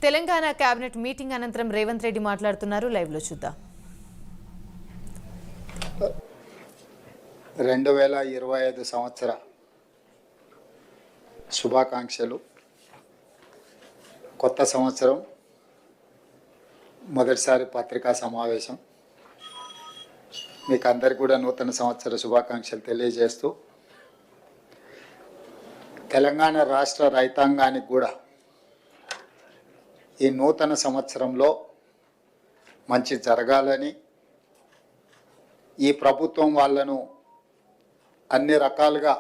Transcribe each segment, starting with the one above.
Telangana cabinet meeting అనంతరం రేవంత్ రెడ్డి మాట్లాడుతున్నారు. Live లో చూద్దాం. 2025 సంవత్సర శుభాకాంక్షలు. కొత్త సంవత్సరం మొదటిసారి పత్రికా సమావేశం. మీకు అందరికీ కూడా నూతన సంవత్సర శుభాకాంక్షలు తెలియజేస్తూ, తెలంగాణ రాష్ట్ర రైతాంగానికి కూడా ఈ నూతన సంవత్సరంలో మంచి జరగాలని, ఈ ప్రభుత్వం వాళ్ళను అన్ని రకాలుగా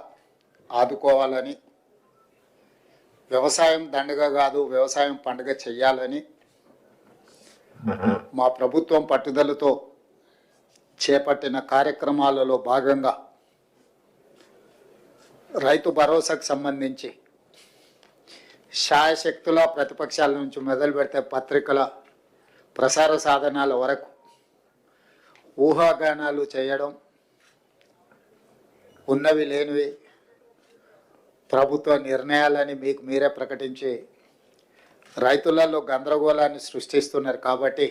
ఆదుకోవాలని, వ్యవసాయం దండగ కాదు వ్యవసాయం పండుగ చెయ్యాలని మా ప్రభుత్వం పట్టుదలతో చేపట్టిన కార్యక్రమాలలో భాగంగా రైతు భరోసాకు సంబంధించి శాయశక్తుల ప్రతిపక్షాల నుంచి మొదలు పెడితే పత్రికల ప్రసార సాధనాల వరకు ఊహాగానాలు చేయడం, ఉన్నవి లేనివి ప్రభుత్వ నిర్ణయాలని మీకు మీరే ప్రకటించి రైతులలో గందరగోళాన్ని సృష్టిస్తున్నారు. కాబట్టి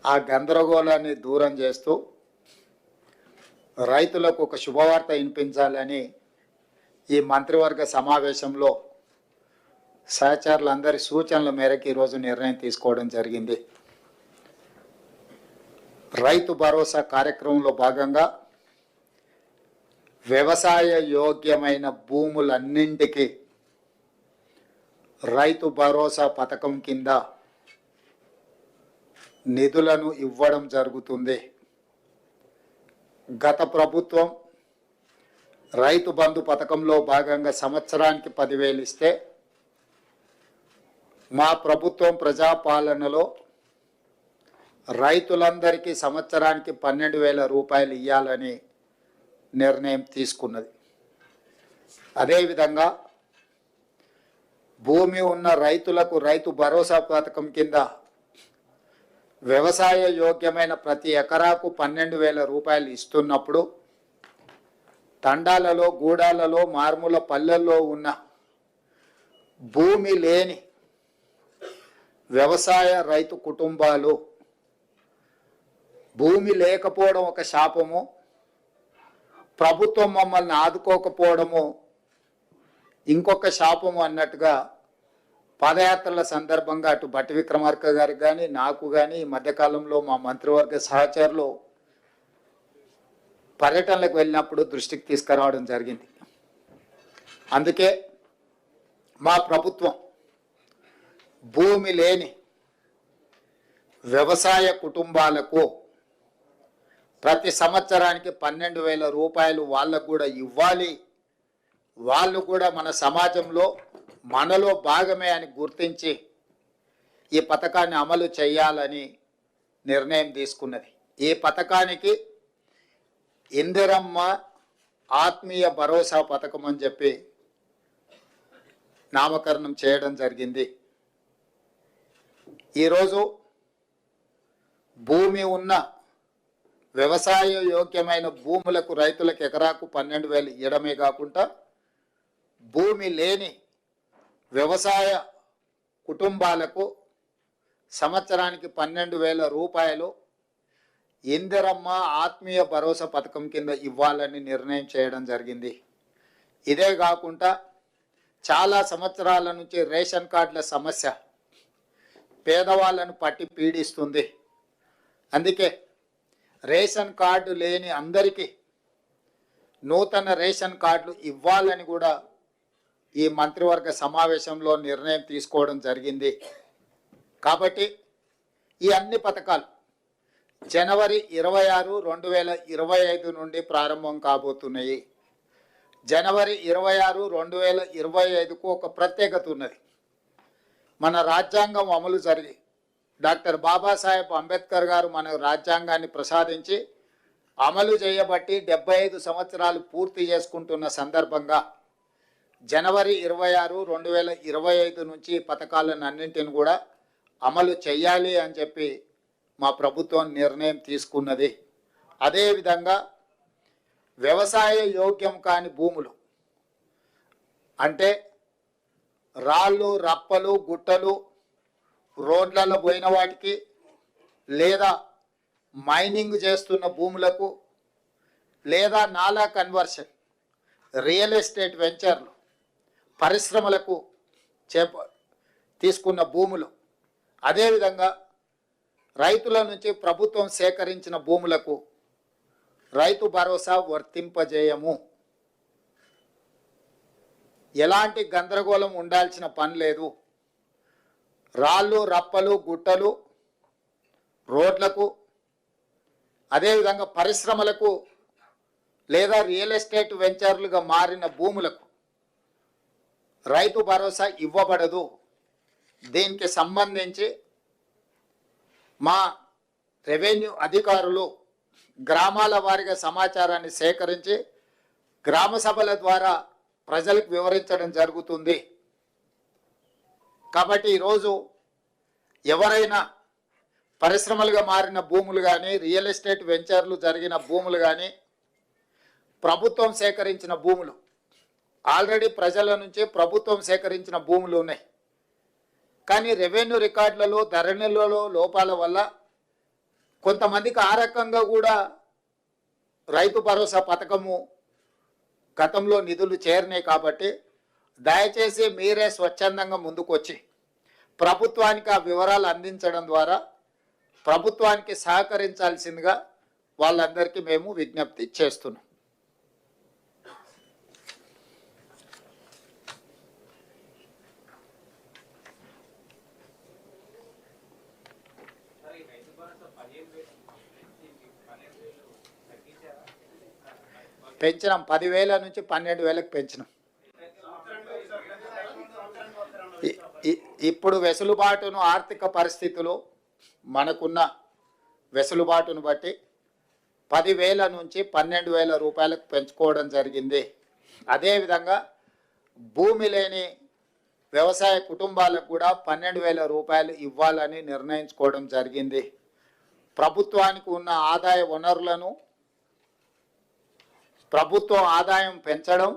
ఆ గందరగోళాన్ని దూరం చేస్తూ రైతులకు ఒక శుభవార్త వినిపించాలని ఈ మంత్రివర్గ సమావేశంలో సహచరులందరి సూచనల మేరకు ఈరోజు నిర్ణయం తీసుకోవడం జరిగింది. రైతు భరోసా కార్యక్రమంలో భాగంగా వ్యవసాయ యోగ్యమైన భూములన్నింటికి రైతు భరోసా పథకం కింద నిధులను ఇవ్వడం జరుగుతుంది. గత ప్రభుత్వం రైతు బంధు పథకంలో భాగంగా సంవత్సరానికి 10,000 ఇస్తే, మా ప్రభుత్వం ప్రజాపాలనలో రైతులందరికీ సంవత్సరానికి 12,000 రూపాయలు ఇవ్వాలని నిర్ణయం తీసుకున్నది. అదేవిధంగా భూమి ఉన్న రైతులకు రైతు భరోసా పథకం కింద వ్యవసాయ యోగ్యమైన ప్రతి ఎకరాకు 12,000 రూపాయలు ఇస్తున్నప్పుడు, తండాలలో గూడాలలో మారుమూల పల్లెల్లో ఉన్న భూమి లేని వ్యవసాయ రైతు కుటుంబాలు, భూమి లేకపోవడం ఒక శాపము, ప్రభుత్వం మమ్మల్ని ఆదుకోకపోవడము ఇంకొక శాపము అన్నట్టుగా పాదయాత్రల సందర్భంగా అటు భట్టి విక్రమార్క గారికి కానీ నాకు కానీ ఈ మధ్యకాలంలో మా మంత్రివర్గ సహచరులు పర్యటనలకు వెళ్ళినప్పుడు దృష్టికి తీసుకురావడం జరిగింది. అందుకే మా ప్రభుత్వం భూమి లేని వ్యవసాయ కుటుంబాలకు ప్రతి సంవత్సరానికి 12,000 రూపాయలు వాళ్ళకు కూడా ఇవ్వాలి, వాళ్ళు కూడా మన సమాజంలో మనలో భాగమే అని గుర్తించి ఈ పథకాన్ని అమలు చేయాలని నిర్ణయం తీసుకున్నది. ఈ పథకానికి ఇందిరమ్మ ఆత్మీయ భరోసా పథకం అని చెప్పి నామకరణం చేయడం జరిగింది. ఈరోజు భూమి ఉన్న వ్యవసాయ యోగ్యమైన భూములకు రైతులకు ఎకరాకు 12,000 ఇవ్వడమే కాకుండా, భూమి లేని వ్యవసాయ కుటుంబాలకు సంవత్సరానికి 12,000 రూపాయలు ఇందిరమ్మ ఆత్మీయ భరోసా పథకం కింద ఇవ్వాలని నిర్ణయం చేయడం జరిగింది. ఇదే కాకుండా చాలా సంవత్సరాల నుంచి రేషన్ కార్డుల సమస్య పేదవాళ్ళను పట్టి పీడిస్తుంది. అందుకే రేషన్ కార్డు లేని అందరికీ నూతన రేషన్ కార్డులు ఇవ్వాలని కూడా ఈ మంత్రివర్గ సమావేశంలో నిర్ణయం తీసుకోవడం జరిగింది. కాబట్టి ఈ అన్ని పథకాలు జనవరి 26, 2025 నుండి ప్రారంభం కాబోతున్నాయి. జనవరి 26, 2025కు ఒక ప్రత్యేకత ఉన్నది. మన రాజ్యాంగం అమలు జరిగి డాక్టర్ బాబాసాహెబ్ అంబేద్కర్ గారు మన రాజ్యాంగాన్ని ప్రసాదించి అమలు చేయబట్టి 75 సంవత్సరాలు పూర్తి చేసుకుంటున్న సందర్భంగా జనవరి 26, 2025 నుంచి పథకాలను అన్నింటిని కూడా అమలు చేయాలి అని చెప్పి మా ప్రభుత్వం నిర్ణయం తీసుకున్నది. అదేవిధంగా వ్యవసాయ యోగ్యం కాని భూములు అంటే రాళ్ళు, రప్పలు, గుట్టలు, రోడ్లలో పోయిన వాటికి లేదా మైనింగ్ చేస్తున్న భూములకు లేదా నాలా కన్వర్షన్ రియల్ ఎస్టేట్ వెంచర్లు పరిశ్రమలకు తీసుకున్న భూములు అదేవిధంగా రైతుల నుంచి ప్రభుత్వం సేకరించిన భూములకు రైతు భరోసా వర్తింపజేయము. ఎలాంటి గందరగోళం ఉండాల్సిన పని లేదు. రాళ్ళు రప్పలు గుట్టలు రోడ్లకు అదేవిధంగా పరిశ్రమలకు లేదా రియల్ ఎస్టేట్ వెంచర్లుగా మారిన భూములకు రైతు భరోసా ఇవ్వబడదు. దీనికి సంబంధించి మా రెవెన్యూ అధికారులు గ్రామాల వారీగా సమాచారాన్ని సేకరించి గ్రామ సభల ద్వారా ప్రజలకు వివరించడం జరుగుతుంది. కాబట్టి ఈరోజు ఎవరైనా పరిశ్రమలుగా మారిన భూములు కానీ రియల్ ఎస్టేట్ వెంచర్లు జరిగిన భూములు కానీ ప్రభుత్వం సేకరించిన భూములు ఆల్రెడీ ప్రజల నుంచి ప్రభుత్వం సేకరించిన భూములు ఉన్నాయి. కానీ రెవెన్యూ రికార్డులలో ధరణిలలో లోపాల వల్ల కొంతమందికి ఆ రకంగా కూడా రైతు భరోసా పథకము గతంలో నిధులు చేరినాయి. కాబట్టి దయచేసి మీరే స్వచ్ఛందంగా ముందుకొచ్చి ప్రభుత్వానికి ఆ వివరాలు అందించడం ద్వారా ప్రభుత్వానికి సహకరించాల్సిందిగా వాళ్ళందరికీ మేము విజ్ఞప్తి చేస్తున్నాం. పెంచినాం, 10,000 నుంచి 12,000కి పెంచినాం. ఇప్పుడు వెసులుబాటును ఆర్థిక పరిస్థితులు మనకున్న వెసులుబాటును బట్టి 10,000 నుంచి 12,000 రూపాయలకు పెంచుకోవడం జరిగింది. అదేవిధంగా భూమి లేని వ్యవసాయ కుటుంబాలకు కూడా 12,000 రూపాయలు ఇవ్వాలని నిర్ణయించుకోవడం జరిగింది. ప్రభుత్వానికి ఉన్న ఆదాయ వనరులను ప్రభుత్వం ఆదాయం పెంచడం,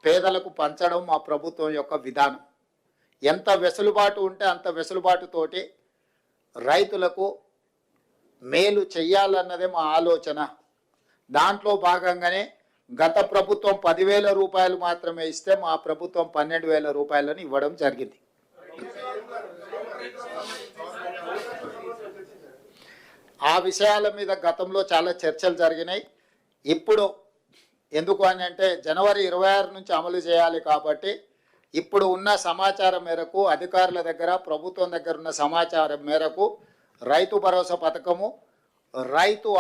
పేదలకు పంచడం మా ప్రభుత్వం యొక్క విధానం. ఎంత వెసులుబాటు ఉంటే అంత వెసులుబాటుతోటి రైతులకు మేలు చెయ్యాలన్నదే మా ఆలోచన. దాంట్లో భాగంగానే గత ప్రభుత్వం 10,000 రూపాయలు మాత్రమే ఇస్తే మా ప్రభుత్వం 12,000 రూపాయలను ఇవ్వడం జరిగింది. ఆ విషయాల మీద గతంలో చాలా చర్చలు జరిగినాయి. ఇప్పుడు ఎందుకు అని అంటే జనవరి 26 నుంచి అమలు చేయాలి. కాబట్టి ఇప్పుడు ఉన్న సమాచారం మేరకు అధికారుల దగ్గర ప్రభుత్వం దగ్గర ఉన్న సమాచారం మేరకు రైతు భరోసా పథకము రైతు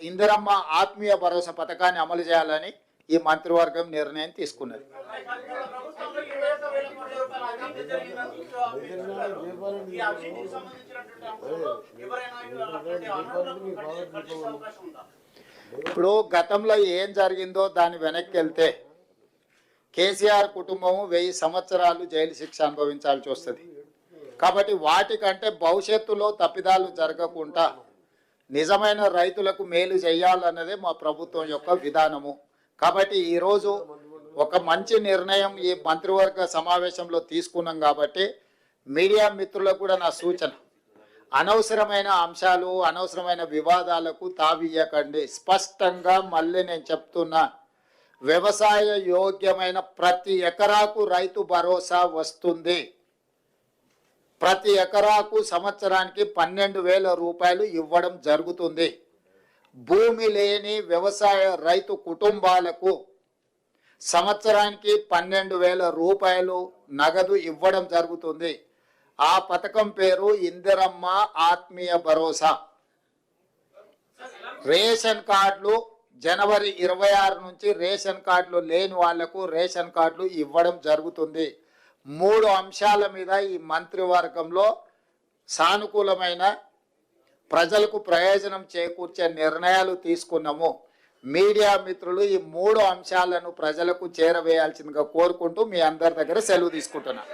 ఇందిరమ్మ ఆత్మీయ భరోసా పథకాన్ని అమలు చేయాలని ఈ మంత్రివర్గం నిర్ణయం తీసుకున్నది. ఇప్పుడు గతంలో ఏం జరిగిందో దాని వెనక్కి వెళ్తే కేసీఆర్ కుటుంబం 1000 సంవత్సరాలు జైలు శిక్ష అనుభవించాల్సి వస్తుంది. కాబట్టి వాటికంటే భవిష్యత్తులో తప్పిదాలు జరగకుండా నిజమైన రైతులకు మేలు చేయాలన్నదే మా ప్రభుత్వం యొక్క విధానము. కాబట్టి ఈరోజు ఒక మంచి నిర్ణయం ఈ మంత్రివర్గ సమావేశంలో తీసుకున్నాం. కాబట్టి మీడియా మిత్రులకు కూడా నా సూచన, అనవసరమైన అంశాలు అనవసరమైన వివాదాలకు తావియ్యకండి. స్పష్టంగా మళ్ళీ నేను చెప్తున్నా, వ్యవసాయ యోగ్యమైన ప్రతి ఎకరాకు రైతు భరోసా వస్తుంది. ప్రతి ఎకరాకు సంవత్సరానికి 12,000 రూపాయలు ఇవ్వడం జరుగుతుంది. భూమి లేని వ్యవసాయ రైతు కుటుంబాలకు సంవత్సరానికి 12,000 రూపాయలు నగదు ఇవ్వడం జరుగుతుంది. ఆ పథకం పేరు ఇందిరమ్మ ఆత్మీయ భరోసా. రేషన్ కార్డులు జనవరి 26 నుంచి రేషన్ కార్డులు లేని వాళ్లకు రేషన్ కార్డులు ఇవ్వడం జరుగుతుంది. 3 అంశాల మీద ఈ మంత్రివర్గంలో సానుకూలమైన ప్రజలకు ప్రయోజనం చేకూర్చే నిర్ణయాలు తీసుకున్నాము. మీడియా మిత్రులు ఈ 3 అంశాలను ప్రజలకు చేరవేయాల్సిందిగా కోరుకుంటూ మీ అందరి దగ్గర సెలవు తీసుకుంటున్నాను.